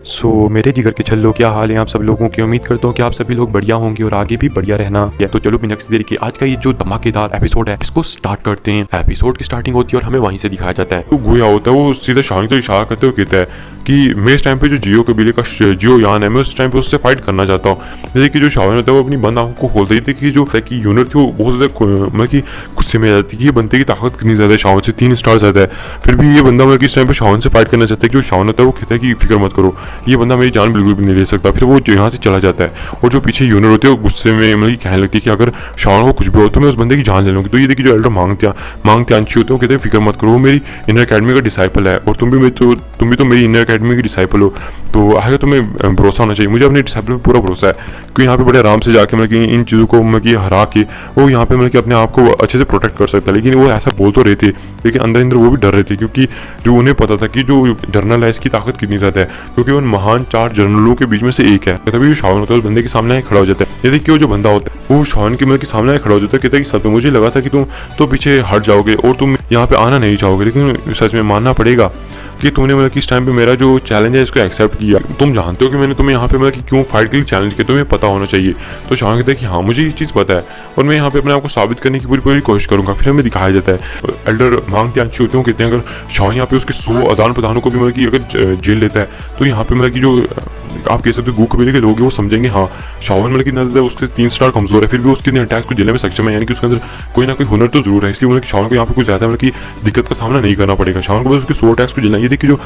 मेरे जिगर के छल्लों, क्या हाल है आप सब लोगों की। उम्मीद करता हूँ कि आप सभी लोग बढ़िया होंगे और आगे भी बढ़िया रहना है। तो चलो बिना किसी देरी के आज का ये जो धमाकेदार एपिसोड है इसको स्टार्ट करते हैं। एपिसोड की स्टार्टिंग होती है और हमें वहीं से दिखाया जाता है। तो गोया होता है वो सीधा शान तो इशारा करते हुए कहता है कि मैं इस टाइम पे जो जियो कबीले का जियो यान है, मैं उस टाइम पे उससे फाइट करना चाहता हूँ। जैसे कि जो शावन होता है वो अपनी बंद आंखों को खोलता है कि जो यूनिट थी वो बहुत ज्यादा मतलब कि गुस्से में आ जाती है कि ये बंदे की ताकत कितनी ज्यादा है, शावन से 3 स्टार ज्यादा है। फिर भी ये बंदा मतलब कि इस टाइम पे शावन से फाइट करना चाहता है कि जो शावन होता है वो कहता है कि फिक्र मत करो, ये बंदा मेरी जान बिल्कुल भी नहीं ले सकता। फिर वो यहाँ से चला जाता है और जो पीछे यूनिट होती है वो गुस्से में मतलब कहने लगती है कि अगर शावन को कुछ भी हो तो मैं उस बंदे की जान ले लूँगी। तो ये देखिए जो एल्डर मांगते आंची होते हैं, कहते हैं फिक्र मत करो, वो मेरी इनर अकेडमी का डिसाइपल है और तुम भी तो मेरी इनर अकेडमी की डिसाइपल हो, तो आगे तुम्हें भरोसा होना चाहिए। मुझे अपने डिसाइपल में पूरा भरोसा है क्योंकि यहाँ पे बड़े आराम से जाके मतलब कि इन चीज़ों को मतलब कि हरा के वो यहाँ पे मतलब कि अपने आप को अच्छे से प्रोटेक्ट कर सकता है। लेकिन वो ऐसा बोल तो रहे थे लेकिन अंदर अंदर वो भी डर रहे थे क्योंकि जो उन्हें पता था कि जो जर्नल है इसकी ताकत कितनी ज़्यादा है, क्योंकि वो महान 4 जर्नलों के बीच में से एक है। तभी जो शावन होता है उस बंदे के सामने खड़ा हो जाता है। ये देखिए वो जो बंदा होता है वो शावन के मतलब के सामने खड़ा हो जाता है। कहता है कि सच में मुझे लगा था कि तुम तो पीछे हट जाओगे और तुम यहाँ पे आना नहीं चाहोगे, लेकिन सच में मानना पड़ेगा कि तुमने मतलब कि इस टाइम पे मेरा जो चैलेंज है इसको एक्सेप्ट किया। तुम जानते हो कि मैंने तुम्हें यहाँ पे मतलब कि क्यों फाइट के लिए चैलेंज किया, तुम्हें पता होना चाहिए। तो शान कहता है कि हाँ मुझे ये चीज़ पता है और मैं यहाँ पे अपने आप को साबित करने की पूरी कोशिश करूँगा। फिर हमें दिखाया जाता है एल्डर मांगते आंची होते हैं, कहते हैं अगर शान यहाँ पे उसके 100 आदान प्रदानों को भी मतलब कि अगर जेल लेता है तो यहाँ पे मतलब कि जो आप कह सकते हो गू कबीले के लोग हैं वो समझेंगे हाँ शावन मतलब कि नजर उसके 3 स्टार कमजोर है, फिर भी उसके अटैक को झेलने में सक्षम है, यानी कि उसके अंदर कोई ना कोई हुनर तो जरूर है। इसलिए मतलब कि शावन को यहाँ पे कुछ ज्यादा मतलब कि दिक्कत का सामना नहीं करना पड़ेगा। शावन को बस उसके 100 अटैक्स को झेलना। ये देखिए जो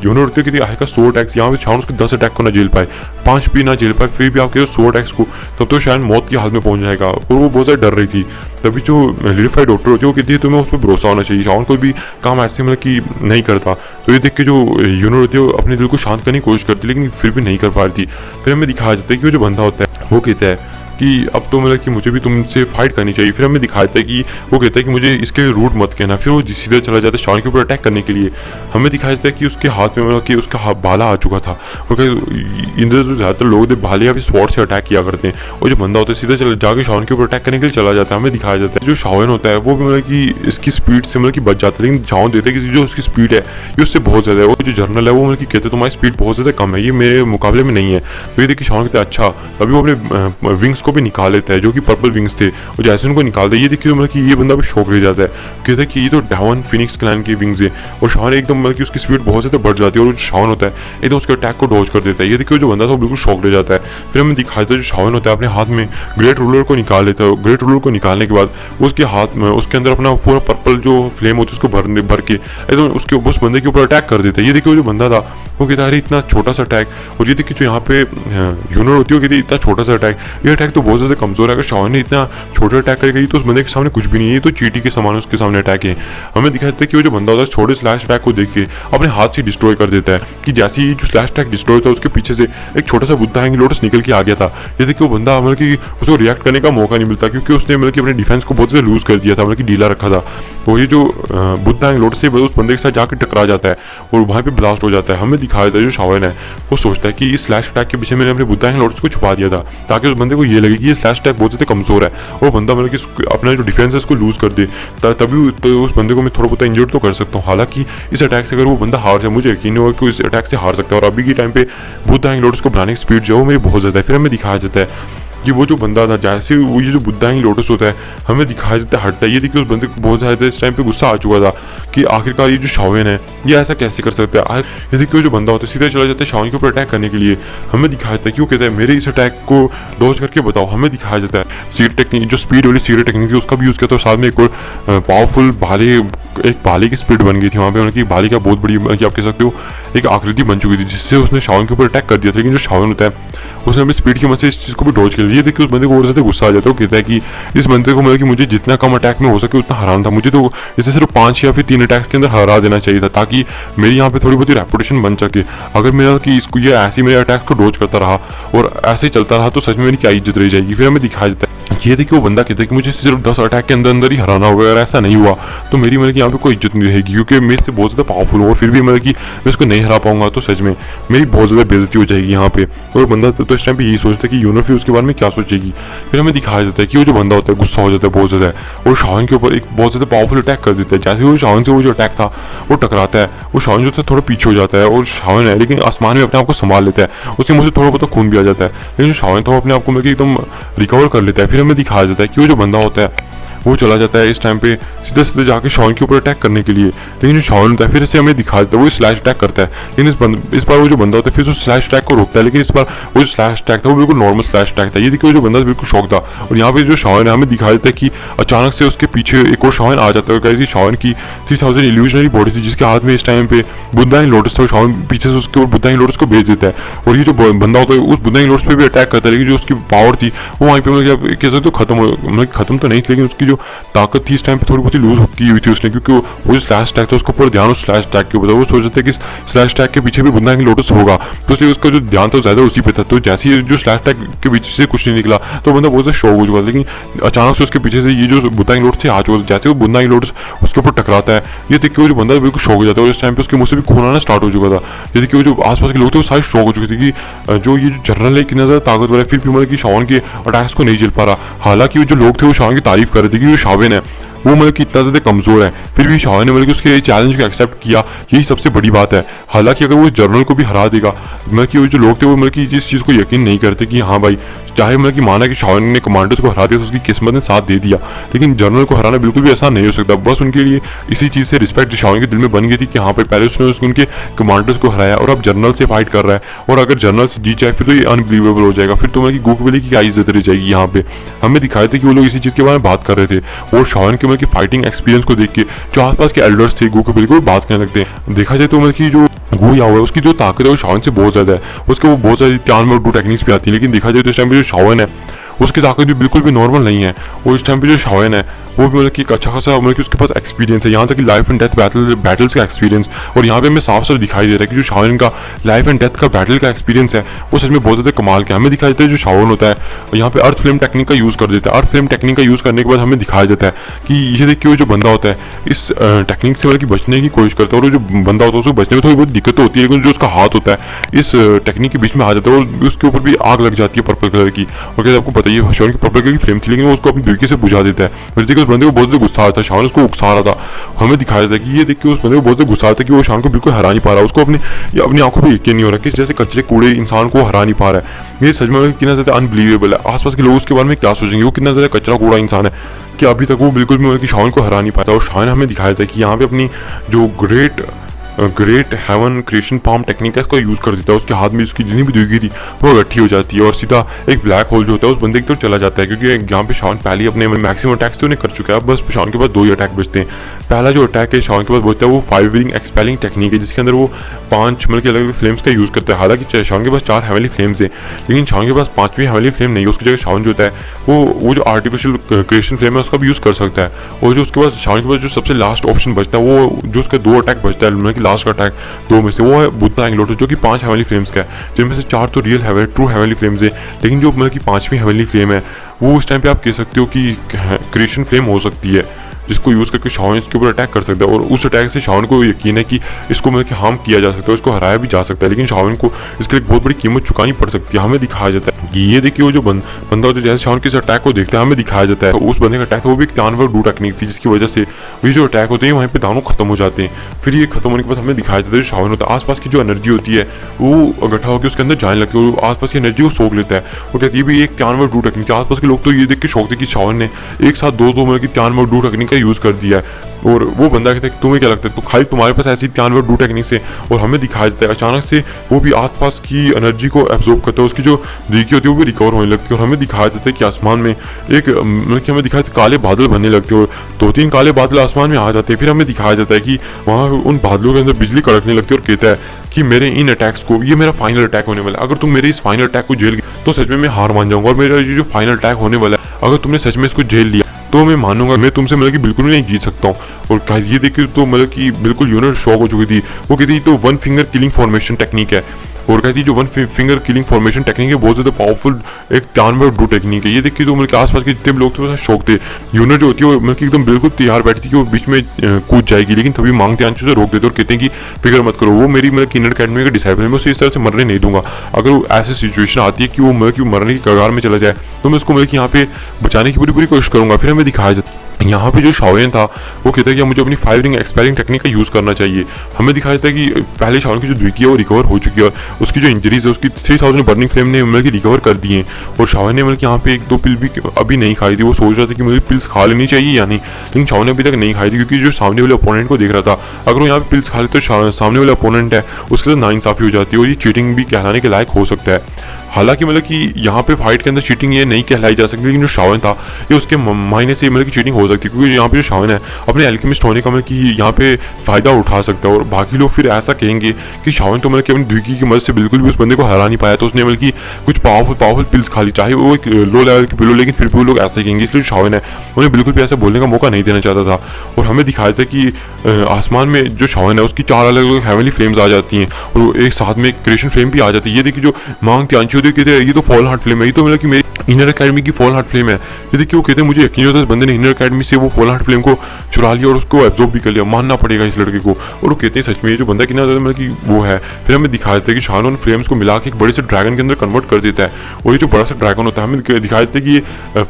यूनिट होती है कि आए का 100 अटैक्स, यहाँ पे शावन उसके 10 अटैक को ना झेल पाए, 5 भी ना झेल पाए, फिर भी आप कह 100 अटैक्स को, तब तो शायद मौत की हालत में पहुंच जाएगा। और वो बहुत ज़्यादा डर रही थी। तभी जो लिरिफाइड डॉक्टर होती है वो कहती है तुम्हें उस पर भरोसा होना चाहिए, शावन कोई भी काम ऐसे मतलब कि नहीं करता। तो ये देख के जो यूनिट होती है वो अपने दिल को शांत करने की कोशिश करती है लेकिन फिर भी नहीं कर पा रही थी। फिर हमें दिखाया जाता है कि वो जो बंदा होता है वो कहता है कि अब तो मतलब कि मुझे भी तुमसे फाइट करनी चाहिए। फिर हमें दिखाया जाता है कि वो कहता है कि मुझे इसके रूट मत कहना। फिर वो सीधे चला जाता है शान के ऊपर अटैक करने के लिए। हमें दिखाया जाता है कि उसके हाथ में मतलब कि उसका हाथ भाला आ चुका था, क्योंकि इधर जो ज़्यादातर लोग थे भाले या फिर स्वॉर्ड से अटैक किया करते हैं और जो बंदा होता है सीधे चला जाके शान के ऊपर अटैक करने के लिए चला जाता है। हमें दिखाया जाता है जो शावन होता है वो भी मतलब कि इसकी स्पीड से मतलब कि बच जाता है, लेकिन शावन देते हैं कि जो उसकी स्पीड है ये उससे बहुत ज़्यादा है। वो जो जर्नल है वो मतलब कि कहते हैं तुम्हारी स्पीड बहुत ज़्यादा कम है, ये मेरे मुकाबले में नहीं है। तो ये देखिए शावन कहते हैं अच्छा, अभी वो अपने विंग्स को भी निकाल लेता है जो कि पर्पल विंग्स थे, और जैसे उनको निकालता है ये देखिए मतलब कि ये बंदा भी शौक रह जाता है, कहता है कि ये तो डावन फिनिक्स क्लैन की विंग्स है। और शावन एकदम मतलब कि उसकी स्पीड बहुत ज़्यादा बढ़ जाती है और जो शावन होता है एकदम उसके अटैक को डॉज कर देता है। ये देखिए जो बंदा था वो बिल्कुल शौक रह जाता है। फिर हमें दिखाया था जो शावन होता है अपने हाथ में ग्रेट रूलर को निकाल लेता है। ग्रेट रूलर को निकालने के बाद उसके हाथ में उसके अंदर अपना पूरा पर्पल जो फ्लेम होती है उसको भर के एकदम उसके उस बंदे के ऊपर अटैक कर देता है। ये देखिए जो बंदा था वो कहता है इतना छोटा सा अटैक, और ये देखिए जो यहाँ पे यूनिट होती है वो कहती है इतना छोटा सा अटैक, ये अटैक तो बहुत ज़्यादा कमजोर है, अगर शावन ने इतना छोटा अटैक करेगा तो उस बंदे के सामने कुछ भी नहीं है, ये तो चीटी के समान उसके सामने अटैक है। हमें दिखाया जाता है कि वो जो बंदा होता है छोटे स्लैश अटैक को देख के अपने हाथ से डिस्ट्रॉय कर देता है कि जैसे ही जो स्लैश अटैक डिस्ट्रॉय था उसके पीछे से एक छोटा सा बुद्धा हैंग लोटस निकल के आ गया था। जैसे कि वो बंदा मतलब कि उसको रिएक्ट करने का मौका नहीं मिलता क्योंकि उसने मतलब कि अपने डिफेंस को बहुत ज़्यादा लूज कर दिया था, मतलब कि ढीला रखा था। और ये जो बुद्धा हैंग लोटस है उस बंदे के साथ जाकर टकरा जाता है और वहाँ पे ब्लास्ट हो जाता है। हमें दिखाया जाता है जो शावन है वो सोचता है कि इस स्लैश अटैक के पीछे मैंने अपने बुद्धा हैंग लोटस को छुपा दिया था ताकि उस बंदे को ये लगे कि ये स्लैश अटैक बहुत ज़्यादा कमजोर है और बंदा मतलब कि अपना जो डिफेंस है उसको लूज कर दे, तभी तो उस बंदे को मैं थोड़ा बहुत इंजर्ड तो कर सकता हूँ। हालांकि इस अटैक से अगर वो बंदा हार जाए मुझे यकीन है कि इस अटैक से हार सकता है और अभी के टाइम पे बुद्धा हैंग लोटस को बनाने की स्पीड जो है वो मेरी बहुत ज़्यादा है। फिर हमें दिखाया जाता है कि वो जो बंदा था जैसे वो ये जो बुद्धा हैंग लोटस होता है हमें दिखाया जाता है हटता है। ये देखिए उस बंदे को बहुत ज़्यादा इस टाइम पे गुस्सा आ चुका था कि आखिरकार ये जो शावन है ये ऐसा कैसे कर सकता है। ये देखिए जो बंदा होता है सीधे चला जाता है शावन के ऊपर अटैक करने के लिए। हमें दिखाया जाता है कि वो कहता है मेरे इस अटैक को डॉज करके बताओ। हमें दिखाया जाता है सीक्रेट टेक्निक जो स्पीड वाली सीक्रेट टेक्निक थी उसका भी यूज़ किया था, साथ में एक और पावरफुल भाले की स्पीड बन गई थी वहाँ पे, उनकी भाले का बहुत बड़ी आप कह सकते हो एक आकृति बन चुकी थी जिससे उसने शावन के ऊपर अटैक कर दिया था। लेकिन जो शावन होता है उसने अपनी स्पीड की मदद से इस चीज़ को भी डॉज कर लिया। देखिए उस बंदे को और ज़्यादा गुस्सा आ जाता है, वो कहता है कि इस बंदे को मतलब कि मुझे जितना कम अटैक में हो सके उतना हराना था, मुझे तो इसे सिर्फ 5 या फिर 3 अटैक्स के अंदर हरा देना चाहिए था ताकि मेरी यहाँ पे थोड़ी बहुत रेपुटेशन बन सके। अगर मेरा कि इसको ये ऐसे मेरे अटैक्स को डॉज करता रहा और ऐसे ही चलता रहा तो सच में मेरी क्या इज्जत रह जाएगी। फिर हमें दिखाया जाता है ये देखिए वो बंदा कहता है कि मुझे सिर्फ 10 अटैक के अंदर ही हराना होगा, अगर ऐसा नहीं हुआ तो मेरी मतलब कि यहाँ पे कोई इज्जत नहीं रहेगी क्योंकि मैं इससे बहुत ज़्यादा पावरफुल हूँ और फिर भी मतलब कि मैं इसको नहीं नहीं हरा पाऊंगा तो सच में मेरी बहुत ज़्यादा बेइज्जती हो जाएगी यहाँ पे। और बंदा तो इस टाइम पे यही सोचता है कि यूनर फिर उसके बारे में क्या सोचेगी। फिर हमें दिखाया जाता है कि वो जो बंदा होता है गुस्सा हो जाता है बहुत ज़्यादा और शाओन के ऊपर एक बहुत ज़्यादा पावरफुल अटैक कर देता है। जैसे वो शाओन से वो जो अटैक था वो टकराता है, वो शाओन जो था थोड़ा पीछे हो जाता है और शाओन है लेकिन आसमान में अपने आप को संभाल लेता है। उसके मुँह से थोड़ा बहुत खून भी आ जाता है लेकिन जो शाओन था वो अपने आप को एकदम रिकवर कर लेता है। फिर हमें दिखाया जाता है कि वो जो बंदा होता है वो चला जाता है इस टाइम पे सीधे सीधे जाके शॉन के ऊपर अटैक करने के लिए। लेकिन जो शॉन होता है फिर से हमें दिखा देता है वो स्लैश अटैक करता है। लेकिन इस बार वो जो बंदा होता है फिर उस स्लैश अटैक को रोकता है। लेकिन इस बार वो जो स्लैश अटैक था वो बिल्कुल नॉर्मल स्लैश अटैक था। ये देखिए वो जो बंदा बिल्कुल शॉक था। और यहाँ पे जो शॉन है हमें दिखा देता है कि अचानक से उसके पीछे एक और शॉन आ जाता है। शॉन की 3000 इल्यूजनरी बॉडी थी जिसके हाथ में इस टाइम पे बुद्धाइन लोटस था। शॉन पीछे से उसके ऊपर बुद्धाइन लोटस को भेज देता है और ये जो बंदा होता है उस बुद्धाइन लोटस पे भी अटैक करता है। लेकिन जो उसकी पावर थी वो वहीं पे मतलब कह सकते हो खत्म तो नहीं थी लेकिन उसकी जो ताकत इस टाइम पे थोड़ी बहुत लूज की हुई थी उसने, क्योंकि वो जो स्लैश अटैक था उसको पूरा ध्यान उस स्लैश अटैक के ऊपर था। वो सोच रहे थे कि स्लैश अटैक के पीछे भी बुंदाई लोटस होगा तो इसलिए उसका जो ध्यान था ज्यादा उसी पे था। तो जैसे ही जो स्लैश अटैक के पीछे से कुछ नहीं निकला तो बंदा बहुत ज्यादा शॉक हो चुका था। लेकिन अचानक से उसके पीछे से ये जो बुंदाई लोटस थे आ चुका था। जैसे वो बुंदाई लोटस उसके ऊपर टकराता है ये देख के वो जो बंदा बिल्कुल शॉक हो जाता है और इस टाइम पे उसके मुंह से भी खून आना स्टार्ट हो चुका था। ये देखिए वो जो आसपास के लोग थे वो सारे शॉक हो चुके थे कि जो ये जो जनरल है कितना ज्यादा ताकतवर है, फिर भी मतलब कि शॉन के अटैक्स को नहीं झेल पा रहा। हालांकि जो लोग थे वो शॉन की तारीफ कर रहे थे कि जो शावेन है वो मतलब कि इतना ज़्यादा कमज़ोर है, फिर भी शाह ने मतलब कि उसके चैलेंज को एक्सेप्ट किया, यही सबसे बड़ी बात है। हालांकि अगर वो इस जर्नल को भी हरा देगा मतलब कि वो जो लोग थे वो मतलब कि इस चीज़ को यकीन नहीं करते कि हाँ भाई चाहे मतलब कि माना कि शाह ने कमांडर्स को हरा दिया तो उसकी किस्मत ने साथ दे दिया, लेकिन जर्नल को हराना बिल्कुल भी आसान नहीं हो सकता। बस उनके लिए इसी चीज़ से रिस्पेक्ट शाह के दिल में बन गई थी कि हाँ भाई पहले उसने उनके कमांडर्स को हराया और अब जर्नल से फाइट कर रहा है और अगर जर्नल से जीत जाए फिर तो ये अनबिलीवेबल हो जाएगा। फिर तो मतलब कि गूक वैली की क्या इज्जत रह जाएगी। यहाँ पे हमें दिखाए थे कि वो लोग इसी चीज़ के बारे में बात कर रहे थे और शाह के मतलब कि फाइटिंग एक्सपीरियंस को देख के जो आसपास के एल्डर्स थे गूक वैली को बात करने लगते हैं। देखा जाए तो मतलब कि जो गू याओ है उसकी जो ताकत है वो शावन से बहुत ज्यादा है, उसके वो बहुत सारी त्यान में डू टेक्निक्स भी आती है। लेकिन देखा जाए तो इस टाइम पे जो शावन है उसकी ताकत भी बिल्कुल भी नॉर्मल नहीं है और इस टाइम पे जो शावन है वो भी मतलब कि एक अच्छा खासा मतलब कि उसके पास एक्सपीरियंस है, यहाँ तक कि लाइफ एंड डेथ बैटल्स का एक्सपीरियंस। और यहाँ पे हमें साफ साफ दिखाई दे रहा है कि जो शावन का लाइफ एंड डेथ का बैटल का एक्सपीरियंस है वो सच में बहुत ज़्यादा कमाल का। हमें दिखाई देता है जो शावन होता है यहाँ पे अर्थ फ्लेम टेक्निक का यूज़ कर देता है। अर्थ फ्लेम टेक्निक का यूज़ करने के बाद हमें दिखाया जाता है कि ये देखिए वो जो बंदा होता है इस टेक्निक से मतलब कि बचने की कोशिश करता है और जो बंदा होता है उसको बचने में थोड़ी बहुत दिक्कत होती है, लेकिन जो उसका हाथ होता है इस टेक्निक के बीच में आ जाता है और उसके ऊपर भी आग लग जाती है पर्पल कलर की। और क्या आपको पता है शावन की पर्पल कलर की फ्लेम थी लेकिन वो उसको अपनी तरीके से बुझा देता है। और देखिए उस बंदे को बहुत ज़्यादा गुस्सा आता है, शान उसको उकसा रहा था। हमें दिखाया जाता है कि ये देखिए उस बंदे को बहुत ज़्यादा गुस्सा आता है कि वो शान को बिल्कुल हरा नहीं पा रहा, उसको अपनी आंखों पे यकीन नहीं हो रहा कि जैसे कचरे कूड़े इंसान को हरा नहीं पा रहा है। ये सच में कितना ज़्यादा अनबिलीवेबल है। आसपास के लोग उसके बारे में क्या सोचेंगे, वो कितना ज़्यादा कचरा कूड़ा इंसान है कि अभी तक वो बिल्कुल भी मतलब कि शान को हरा नहीं पाता। और शान हमें दिखाया था कि यहाँ पे अपनी जो great heaven creation palm technique है इसका यूज़ कर देता है। उसके हाथ में उसकी जितनी भी दुर्गी थी वो इकट्ठी हो जाती है और सीधा एक ब्लैक होल जो होता है उस बंदे की तरफ चला जाता है, क्योंकि यहाँ पे शान पहले अपने मैक्सिमम अटैक्स तो उन्हें कर चुका है। अब बस शान के पास 2 ही अटैक बचते हैं। पहला जो अटैक है शान के पास बचता है वो फायर विंग एक्सपेलिंग टेक्निक है जिसके अंदर वो 5 मतलब अलग अलग फ्लेम्स का यूज़ करता है। हालांकि शान के पास 4 हेवनली फ्लेम्स है लेकिन शान के पास 5वीं हेवनली फ्लेम नहीं है। उसकी जगह शान जो होता है वो जो आर्टिफिशियल क्रिएशन फ्लेम है उसका भी यूज़ कर सकता है। और जो उसके पास शान के पास जो सबसे लास्ट ऑप्शन बचता है वो जो उसका 2 अटैक बचता है मतलब कि लास्ट का अटैक 2 में से वो है बुद्धा एंग्लोटस जो कि 5 हेवनली फ्लेम्स का है, जिनमें से 4 तो रियल ट्रू हेवनली फ्लेम्स है। लेकिन जो मतलब कि 5वीं हेवनली फ्लेम है वो उस टाइम पे आप कह सकते हो कि क्रिएशन फ्लेम हो सकती है जिसको यूज़ करके शावन इसके ऊपर अटैक कर सकता है। और उस अटैक से शावन को यकीन है कि इसको मतलब कि हार्म किया जा सकता है, इसको हराया भी जा सकता है, लेकिन शावन को इसके लिए बहुत बड़ी कीमत चुकानी पड़ सकती है। हमें दिखाया जाता है कि ये देखिए वो जो बंदा होता है जैसे शावन के इस अटैक को देखता है हमें दिखाया जाता है तो उस बंदे का अटैक वो भी एक तानवर डू टेक्निक थी जिसकी वजह से ये जो अटैक होते हैं वहीं पे दानों खत्म हो जाते हैं। फिर ये खत्म होने के बाद हमें दिखाया जाता है जो शावन होता है आसपास की जो एनर्जी होती है वो इकट्ठा होकर उसके अंदर जाने लगती है और आसपास की एनर्जी को सोख लेता है। और कहती है भी एक तानवर डू टेक्निक थी। आसपास के लोग तो ये देख के शौक थे कि शावन ने एक साथ 2 मतलब कि तानवर डू टेक्निक का यूज़ कर दिया है। और वो बंदा कहता है कि तुम्हें क्या लगता है तो खाली तुम्हारे पास ऐसी 93 डू टेक्निक से। और हमें दिखाया जाता है अचानक से वो भी आसपास की एनर्जी को एब्जॉर्ब करता है, उसकी जो रीकी होती है वो भी रिकवर होने लगती है। और हमें दिखाया जाता है कि आसमान में एक मतलब कि हमें दिखाया जाता है काले बादल बनने लगते हैं और 2-3 काले बादल आसमान में आ जाते हैं। फिर हमें दिखाया जाता है कि वहाँ उन बादलों के अंदर बिजली कड़कने लगती है और कहता है कि मेरे इन अटैक्स को ये मेरा फाइनल अटैक होने वाला है, अगर तुम मेरे इस फाइनल अटैक को झेल गए तो सच में मैं हार मान जाऊंगा। और मेरा ये जो फाइनल अटैक होने वाला है अगर तुमने सच में इसको झेल लिया तो मैं मानूंगा मैं तुमसे मतलब कि बिल्कुल भी नहीं जीत सकता हूँ। और गाइस ये देखिए तो मतलब कि बिल्कुल यूनिट शॉक हो चुकी थी। वो कहती तो 1 फिंगर किलिंग फॉर्मेशन टेक्निक है। और कहती है जो one finger killing formation technique है बहुत ज्यादा पावरफुल एक तानव डू टेक्निक है। ये देखिए तो मतलब आसपास के जितने भी लोग थे वो शौक थे। यूनर जो होती है वो मतलब एकदम बिल्कुल तैयार बैठती है कि वो बीच में कूद जाएगी, लेकिन तभी मांगते आंसू से रोक देते और कहते हैं कि फिक्र मत करो, वो मेरी मतलब किन्नर अकेडमी का डिसाइपल है, मैं उसे इस तरह से मरने नहीं दूंगा। अगर वो ऐसी सिचुएशन आती है कि वो मतलब कि मरने की कगार में चला जाए तो मैं उसको मतलब कि यहाँ पे बचाने की पूरी कोशिश करूंगा। फिर हमें दिखाया जाता यहाँ पे जो शाओलिन था वो कहता है कि मुझे अपनी 5 रिंग एक्सपेलिंग टेक्निक का यूज़ करना चाहिए। हमें दिखाया जाता है कि पहले शाओलिन की जो द्विकी है वो रिकवर हो चुकी है और उसकी जो इंजरीज है उसकी 3000 बर्निंग फ्लेम ने मतलब कि रिकवर कर दी है। और शाओलिन ने मतलब कि यहाँ पे 1-2 पिल भी अभी नहीं खाई थी। वो सोच रहा था कि मुझे पिल्स खा लेनी चाहिए या नहीं, लेकिन शाओलिन ने अभी तक नहीं खाई थी क्योंकि जो सामने वाले अपोनेंट को देख रहा था अगर वो यहाँ पे पिल्स खा ले तो सामने वाला अपोनेंट है उसके साथ नाइंसाफी हो जाती है और ये चीटिंग भी कहलाने के लायक हो सकता है। हालांकि मतलब कि यहाँ पे फाइट के अंदर चीटिंग ये नहीं कहलाई जा सकती, लेकिन जो शाओलिन था ये उसके मायने से मतलब कि चीटिंग हो सकती है क्योंकि यहाँ पे जो शाओलिन है अपने एल्केमिस्ट होने का मतलब कि यहाँ पे फायदा उठा सकता है। और बाकी लोग फिर ऐसा कहेंगे कि शाओलिन तो मतलब कि अपनी द्विकी की मदद से बिल्कुल भी उस बंदे को हरा नहीं पाया, तो उसने मतलब कि कुछ पावरफुल पिल्स खा ली, चाहे वो एक लो लेवल की पिल हो, लेकिन फिर भी वो लोग ऐसे कहेंगे। इसलिए शाओलिन है उन्हें बिल्कुल भी ऐसा बोलने का मौका नहीं देना चाहता था। और हमें दिखाया था कि आसमान में जो शाओलिन है उसकी 4 अलग अलग हेवनली फ्लेम्स आ जाती हैं और एक साथ में क्रिएशन फ्लेम भी आ जाती है। ये देखिए जो मांग त्यांची होती है ये तो फॉल हार्ट फ्लेम है, ये तो मतलब कि मेरी इनर अकेडमी की फॉल हार्ट फ्लेम है। ये देखिए वो कहते हैं मुझे यकीन होता है बंदे ने इनर अकेडमी से वो फॉल हार्ट फ्लेम को चुरा लिया और उसको एब्जॉर्ब भी कर लिया, मानना पड़ेगा इस लड़के को। और वो कहते हैं सच में ये जो बंदा कितना ज़्यादा मतलब कि वो है। फिर हमें दिखा देता है कि शाओलिन फ्लेम्स को मिला के एक बड़े से ड्रैगन के अंदर कन्वर्ट कर देता है और ये जो बड़ा सा ड्रैगन होता है हमें दिखा देता है कि ये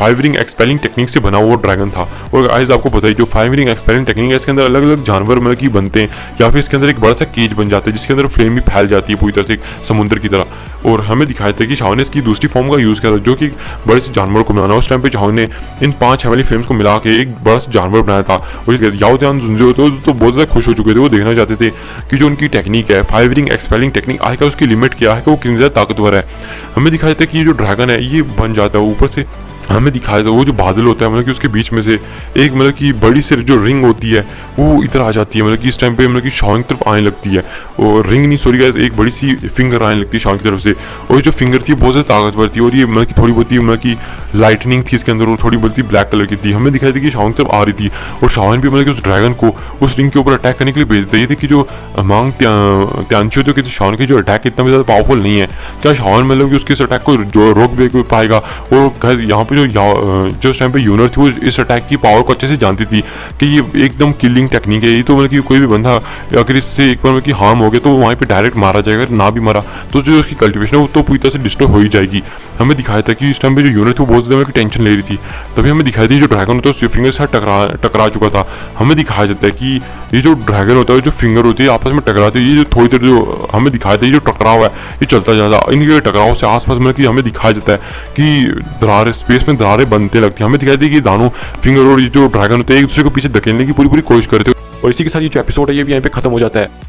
5 रिंग एक्सपेलिंग टेक्निक से बना हुआ ड्रैगन था। और आज आपको पता है जो 5 रिंग एक्सपेलिंग टेक्निक है इसके अंदर अलग अलग जानवर मतलब कि बनते हैं या फिर इसके अंदर एक बड़ा सा केज बन जाता है जिसके अंदर फ्लेम भी फैल जाती है पूरी तरह से एक समुद्र की तरह। और हमें दिखाया था कि शाओलिन ने इसकी दूसरी फॉर्म का यूज़ किया था जो कि बड़े से जानवर को बनाना। उस टाइम पे शाओलिन ने इन 5 हेवनली फ्लेम्स को मिला के एक बड़ा सा जानवर बनाया था और याओ त्यान जुंजे तो बहुत ज़्यादा खुश हो चुके थे। वो देखना चाहते थे कि जो उनकी टेक्निक है 5 रिंग एक्सपेलिंग टेक्निक आखिर उसकी लिमिट क्या है कि वो कितनी ज़्यादा ताकतवर है। हमें दिखाया था कि ये जो ड्रैगन है ये बन जाता है ऊपर से। हमें दिखाया था वो जो बादल होता है मतलब कि उसके बीच में से एक मतलब कि बड़ी सी जो रिंग होती है वो इधर आ जाती है, मतलब कि इस टाइम पे मतलब कि शाओलिन की तरफ आने लगती है। और रिंग नहीं सॉरी गाइस एक बड़ी सी फिंगर आने लगती है शाओलिन की तरफ से और ये जो फिंगर थी बहुत ज़्यादा ताकतवर थी और ये मतलब कि थोड़ी बहुत ही मतलब कि लाइटनिंग थी इसके अंदर और थोड़ी बहुत ही ब्लैक कलर की थी। हमें दिखाई थी कि शाओलिन की तरफ आ रही थी और शाओलिन भी मतलब कि उस ड्रैगन को उस रिंग के ऊपर अटैक करने के लिए भेज देते। ये थी कि जो मांग त्यांची होती है शाओलिन की जो अटैक इतना भी ज़्यादा पावरफुल नहीं है, क्या शाओलिन मतलब कि उसके इस अटैक को जो रोक भी पाएगा। और यहाँ पे जो उस टाइम पे यूनर थी वो इस अटैक की पावर को अच्छे से जानती थी कि ये एकदम किलिंग टेक्निक है, ये तो मतलब कि कोई भी बंदा अगर इससे एक बार मतलब कि हार्म हो गया तो वहीं पे डायरेक्ट मारा जाएगा, ना भी मारा तो जो उसकी कल्टिवेशन है वो तो पूरी तरह से डिस्ट्रॉय हो ही जाएगी। हमें दिखाया था कि इस टाइम पे जो यूनर थी वो बहुत ज़्यादा मतलब टेंशन ले रही थी। तभी हमें दिखाई थी जो ड्रैगन होता है उसके फिंगर से टकरा चुका था। हमें दिखाया जाता है कि ये जो ड्रैगन होता है जो फिंगर होती है आपस में टकराती है, ये जो थोड़ी देर जो हमें दिखाया था ये जो टकराव है ये चलता जाता है। इनके टकराव से आसपास मतलब कि हमें दिखाया जाता है कि दरारें स्पेस में दरारें बनते लगती है। हमें दिखाई दी कि दानों फिंगर और ये जो ड्रैगन होते हैं एक दूसरे को पीछे धकेलने की पूरी कोशिश करते हैं। और इसी के साथ ये जो एपिसोड है ये भी यहाँ पे खत्म हो जाता है।